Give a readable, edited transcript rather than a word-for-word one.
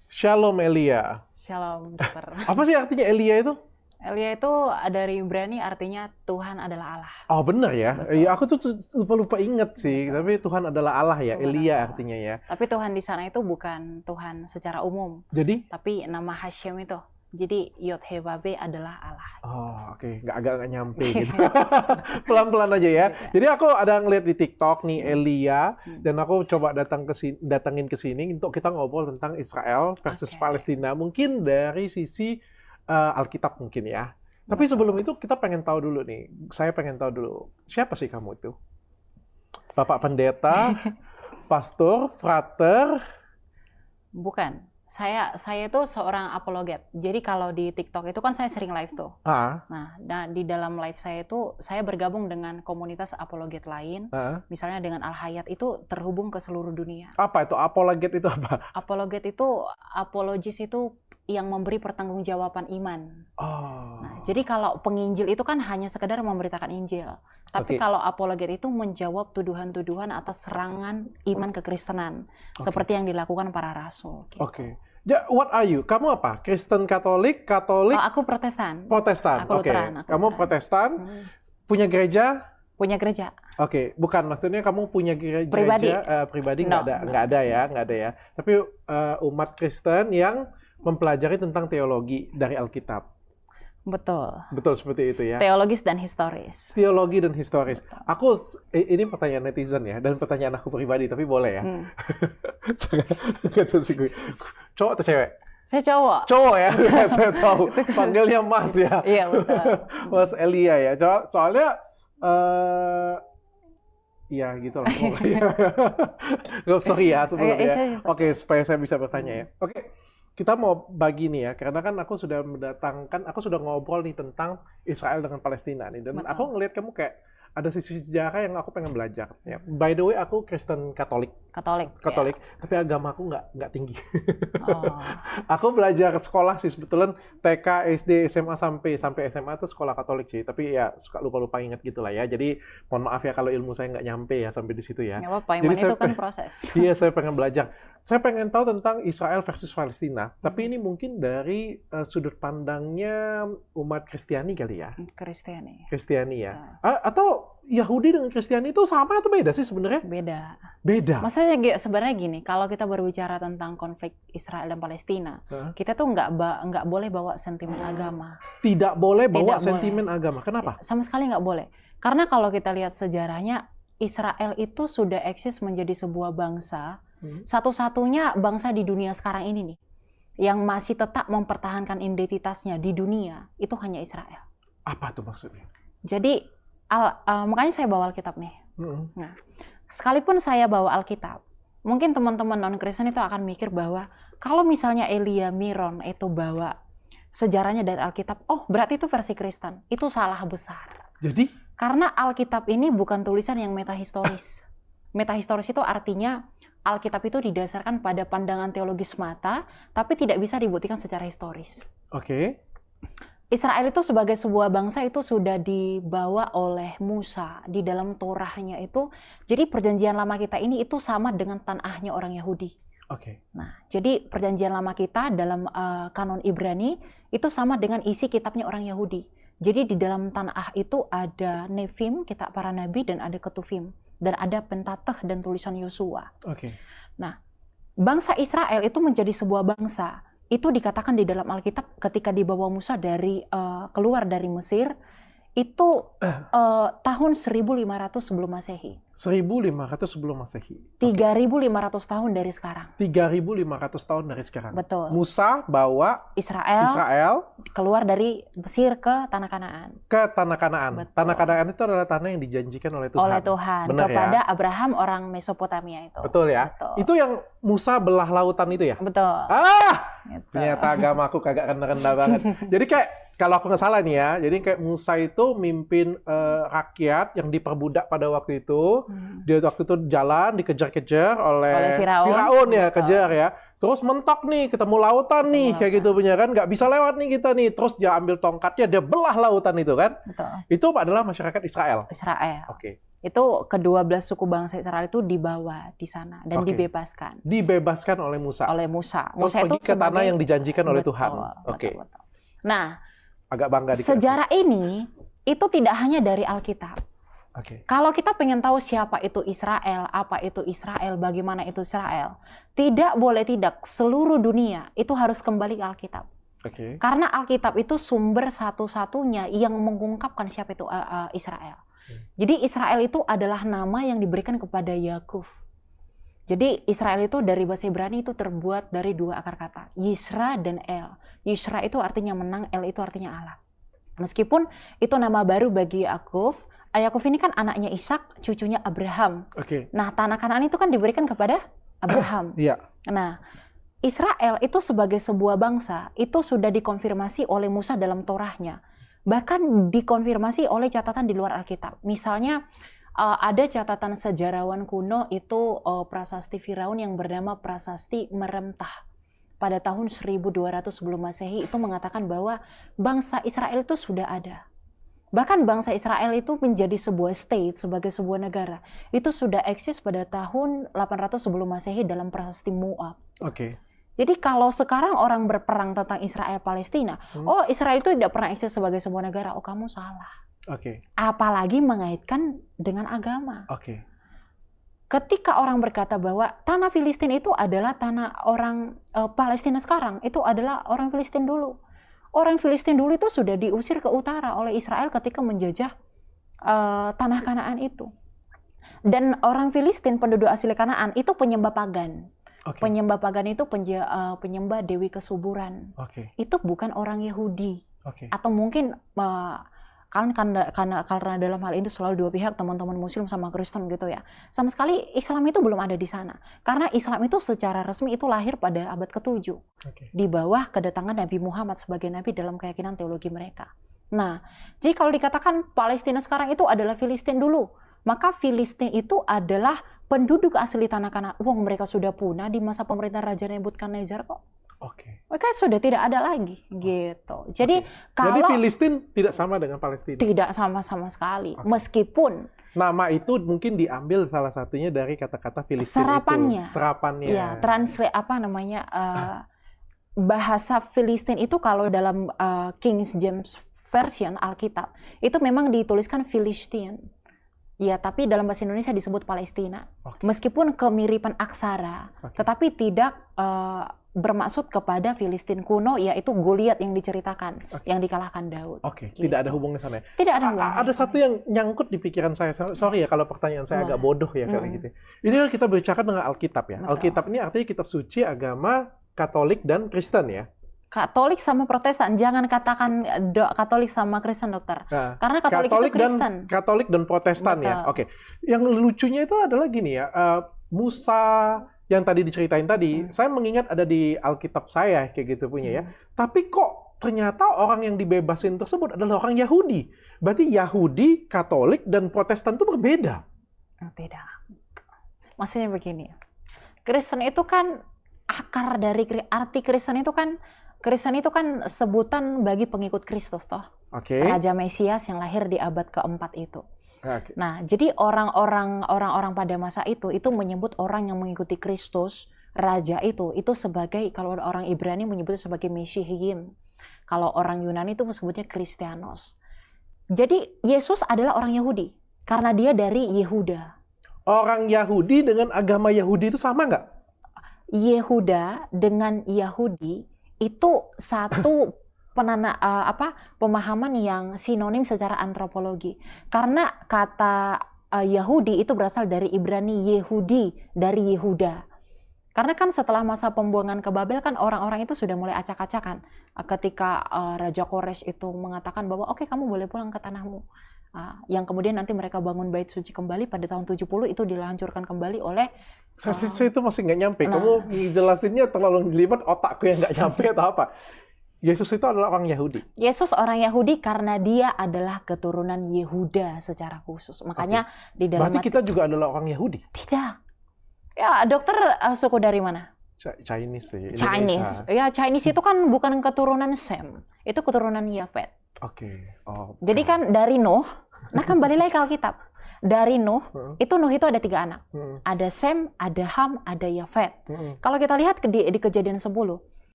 Shalom Elia. Shalom, dokter. Apa sih artinya Elia itu? Elia itu dari Ibrani artinya Tuhan adalah Allah. Oh benar ya? Betul. Iya aku tuh lupa inget sih. Betul. Tapi Tuhan adalah Allah ya. Tuhan Elia adalah artinya ya. Tapi Tuhan di sana itu bukan Tuhan secara umum, Jadi? tapi nama Hashem itu. Jadi Yod He Vav He adalah Allah. Oh oke. Agak nyampe gitu. Pelan-pelan aja ya. Jadi aku ada ngeliat di TikTok nih Elia. Dan aku coba datangin ke sini untuk kita ngobrol tentang Israel versus Palestina. Mungkin dari sisi Alkitab mungkin ya. Tapi sebelum itu kita pengen tahu dulu nih. Saya pengen tahu dulu. Siapa sih kamu itu? Bapak pendeta, pastor, frater? Bukan. Saya itu seorang apologet. Jadi kalau di TikTok itu kan saya sering live tuh. Nah, di dalam live saya itu saya bergabung dengan komunitas apologet lain. Misalnya dengan Al Hayat itu terhubung ke seluruh dunia. Apa itu apologet itu apa? Apologet itu apologis itu yang memberi pertanggungjawaban iman. Nah, jadi kalau penginjil itu kan hanya sekedar memberitakan Injil. Tapi kalau apologet itu menjawab tuduhan-tuduhan atas serangan iman kekristenan. Seperti yang dilakukan para rasul. Gitu. Oke. What are you? Kamu apa? Kristen Katolik? Katolik? Oh, aku Protestan. Protestan. Aku Lutheran. Kamu Protestan? Punya gereja? Punya gereja. Oke, bukan maksudnya kamu punya gereja pribadi nggak ada ya. Tapi umat Kristen yang mempelajari tentang teologi dari Alkitab. Betul seperti itu ya. Teologis dan historis. Teologi dan historis. Aku ini pertanyaan netizen ya dan pertanyaan aku pribadi tapi boleh ya. Cowok atau cewek? Saya cowok. Cowok ya, saya tahu. Panggilnya Mas ya. Iya betul. Mas Elia ya. Soalnya ya gitu lah. Sorry ya sebelumnya. Oke, supaya saya bisa bertanya ya. Oke. Kita mau bagi nih ya, karena kan aku sudah ngobrol nih tentang Israel dengan Palestina nih, dan aku ngelihat kamu kayak ada sisi sejarah yang aku pengen belajar. Ya. By the way, aku Kristen Katolik. Ya. Tapi agama aku nggak tinggi. Aku belajar sekolah sih sebetulnya TK, SD, SMA sampai SMA itu sekolah Katolik sih. Tapi ya suka lupa ingat gitulah ya. Jadi mohon maaf ya kalau ilmu saya nggak nyampe ya sampai di situ ya. Nggak apa-apa, iman itu kan proses. Iya, saya pengen belajar. Saya pengen tahu tentang Israel versus Palestina. Tapi ini mungkin dari sudut pandangnya umat Kristiani kali ya. Kristiani ya. Atau Yahudi dengan Kristiani itu sama atau beda sih sebenarnya? Beda. Maksudnya sebenarnya gini, kalau kita berbicara tentang konflik Israel dan Palestina, kita tuh nggak boleh bawa sentimen agama. Tidak boleh bawa sentimen agama. Kenapa? Sama sekali nggak boleh. Karena kalau kita lihat sejarahnya, Israel itu sudah eksis menjadi sebuah bangsa, satu-satunya bangsa di dunia sekarang ini nih, yang masih tetap mempertahankan identitasnya di dunia, itu hanya Israel. Apa tuh maksudnya? Jadi, makanya saya bawa Alkitab nih. Nah, sekalipun saya bawa Alkitab, mungkin teman-teman non-Kristen itu akan mikir bahwa kalau misalnya Elia Miron itu bawa sejarahnya dari Alkitab, oh berarti itu versi Kristen. Itu salah besar. Jadi? Karena Alkitab ini bukan tulisan yang metahistoris. Metahistoris itu artinya Alkitab itu didasarkan pada pandangan teologis semata, tapi tidak bisa dibuktikan secara historis. Oke. Israel itu sebagai sebuah bangsa itu sudah dibawa oleh Musa di dalam Torahnya itu. Jadi perjanjian lama kita ini itu sama dengan tanahnya orang Yahudi. Oke. Nah, jadi perjanjian lama kita dalam kanon Ibrani itu sama dengan isi kitabnya orang Yahudi. Jadi di dalam tanah itu ada Nevim, kitab para nabi, dan ada Ketuvim. Dan ada Pentateuch dan tulisan Yosua. Oke. Nah, bangsa Israel itu menjadi sebuah bangsa. Itu dikatakan di dalam Alkitab ketika dibawa Musa keluar dari Mesir, itu tahun 1500 sebelum Masehi. 1500 sebelum Masehi. 3500 tahun dari sekarang. 3500 tahun dari sekarang. Betul. Musa bawa Israel keluar dari Mesir ke Tanah Kanaan. Ke Tanah Kanaan. Betul. Tanah Kanaan itu adalah tanah yang dijanjikan oleh Tuhan. Benar kepada ya? Abraham orang Mesopotamia itu. Betul ya? Betul. Itu yang Musa belah lautan itu ya? Betul. Gitu. Ternyata agama aku kagak rendah-rendah banget. Jadi kayak kalau aku nggak salah nih ya, jadi kayak Musa itu mimpin rakyat yang diperbudak pada waktu itu, Dia waktu itu jalan dikejar-kejar oleh Firaun. Firaun ya, kejar ya. Terus mentok nih, ketemu lautan nih, kayak gitu punya kan, nggak bisa lewat nih kita nih. Terus dia ambil tongkatnya, dia belah lautan itu kan. Betul. Itu adalah masyarakat Israel. Israel. Oke. Itu ke-12 suku bangsa Israel itu dibawa di sana dan dibebaskan. Dibebaskan oleh Musa. Oleh Musa. Terus Musa itu pergi ke tanah yang dijanjikan oleh betul, Tuhan. Oke. Betul. Nah, agak bangga dikit. sejarah ini itu tidak hanya dari Alkitab. Oke. Kalau kita pengen tahu siapa itu Israel, apa itu Israel, bagaimana itu Israel, tidak boleh tidak seluruh dunia itu harus kembali ke Alkitab. Oke. Karena Alkitab itu sumber satu-satunya yang mengungkapkan siapa itu Israel. Jadi Israel itu adalah nama yang diberikan kepada Yakub. Jadi Israel itu dari bahasa Ibrani itu terbuat dari dua akar kata, Yisra dan El. Yisra itu artinya menang, El itu artinya Allah. Meskipun itu nama baru bagi Yakub, Yakub ini kan anaknya Ishak, cucunya Abraham. Oke. Nah, tanah Kanaan itu kan diberikan kepada Abraham. Iya. Nah, Israel itu sebagai sebuah bangsa itu sudah dikonfirmasi oleh Musa dalam Torahnya. Bahkan dikonfirmasi oleh catatan di luar Alkitab. Misalnya ada catatan sejarawan kuno itu prasasti Firaun yang bernama Prasasti Merentah. Pada tahun 1200 sebelum Masehi itu mengatakan bahwa bangsa Israel itu sudah ada. Bahkan bangsa Israel itu menjadi sebuah state, sebagai sebuah negara. Itu sudah eksis pada tahun 800 sebelum Masehi dalam prasasti Moab. Oke. Jadi kalau sekarang orang berperang tentang Israel Palestina, oh Israel itu tidak pernah eksis sebagai sebuah negara, oh kamu salah. Oke. Apalagi mengaitkan dengan agama. Oke. Ketika orang berkata bahwa tanah Filistin itu adalah tanah orang Palestina sekarang, itu adalah orang Filistin dulu. Orang Filistin dulu itu sudah diusir ke utara oleh Israel ketika menjajah tanah Kanaan itu. Dan orang Filistin, penduduk asli Kanaan, itu penyembah pagan. Okay. Penyembah pagan itu penyembah dewi kesuburan. Okay. Itu bukan orang Yahudi. Okay. Atau mungkin karena dalam hal itu selalu dua pihak, teman-teman Muslim sama Kristen gitu ya. Sama sekali Islam itu belum ada di sana. Karena Islam itu secara resmi itu lahir pada abad ke-7. Okay. Di bawah kedatangan Nabi Muhammad sebagai nabi dalam keyakinan teologi mereka. Nah, jadi kalau dikatakan Palestina sekarang itu adalah Filistin dulu, maka Filistin itu adalah penduduk asli tanah Kanaan. Wong mereka sudah punah di masa pemerintahan Raja Nebukadnezar kok. Oke. Mereka sudah tidak ada lagi, gitu. Jadi kalau jadi Filistin tidak sama dengan Palestina. Tidak sama sekali. Meskipun nama itu mungkin diambil salah satunya dari kata-kata Filistin serapannya. itu. Serapannya. Ya, translate bahasa Filistin itu kalau dalam King James Version Alkitab itu memang dituliskan Filistin. Ya, tapi dalam bahasa Indonesia disebut Palestina. Okay. Meskipun kemiripan aksara, tetapi tidak bermaksud kepada Filistin kuno, yaitu Goliat yang diceritakan, yang dikalahkan Daud. Oke, gitu. tidak ada hubungan sana. Tidak ada hubungan. Ada satu yang nyangkut di pikiran saya. Sorry ya kalau pertanyaan saya agak bodoh ya kali gitu. Ini kan kita berbicara dengan Alkitab ya. Betul. Alkitab ini artinya kitab suci agama Katolik dan Kristen ya. Katolik sama Protestan, jangan katakan Katolik sama Kristen, dokter. Nah, karena Katolik itu Kristen. Katolik dan Protestan. Betul. Ya. Oke. Yang lucunya itu adalah gini ya, Musa yang tadi diceritain tadi, saya mengingat ada di Alkitab saya kayak gitu punya ya. Tapi kok ternyata orang yang dibebasin tersebut adalah orang Yahudi. Berarti Yahudi, Katolik dan Protestan itu berbeda. Tidak. Maksudnya begini. Kristen itu kan akar dari arti Kristen itu kan sebutan bagi pengikut Kristus toh. Okay. Raja Mesias yang lahir di abad keempat itu. Okay. Nah, jadi orang-orang pada masa itu menyebut orang yang mengikuti Kristus, raja itu sebagai, kalau orang Ibrani menyebutnya sebagai Mesihim. Kalau orang Yunani itu disebutnya Kristianos. Jadi Yesus adalah orang Yahudi karena dia dari Yehuda. Orang Yahudi dengan agama Yahudi itu sama nggak? Yehuda dengan Yahudi itu satu pemahaman yang sinonim secara antropologi. Karena kata Yahudi itu berasal dari Ibrani Yehudi, dari Yehuda. Karena kan setelah masa pembuangan ke Babel kan orang-orang itu sudah mulai acak-acakan. Ketika Raja Kores itu mengatakan bahwa oke, kamu boleh pulang ke tanahmu. Yang kemudian nanti mereka bangun bait suci kembali pada tahun 70 itu dihancurkan kembali oleh saya itu masih nggak nyampe. Kamu jelasinnya terlalu jelimet, otakku yang nggak nyampe atau apa? Yesus itu adalah orang Yahudi. Yesus orang Yahudi karena dia adalah keturunan Yehuda secara khusus. Makanya di dalam Berarti kita juga adalah orang Yahudi? Tidak. Ya, dokter suku dari mana? Chinese sih. Chinese. Ya, Chinese itu kan bukan keturunan Sem. Itu keturunan Yafet. Oke. Oh. Jadi kan dari Nuh, nah kembali lagi ke Alkitab. Dari Nuh, Nuh itu ada 3 anak. Ada Sem, ada Ham, ada Yafet. Kalau kita lihat di Kejadian 10,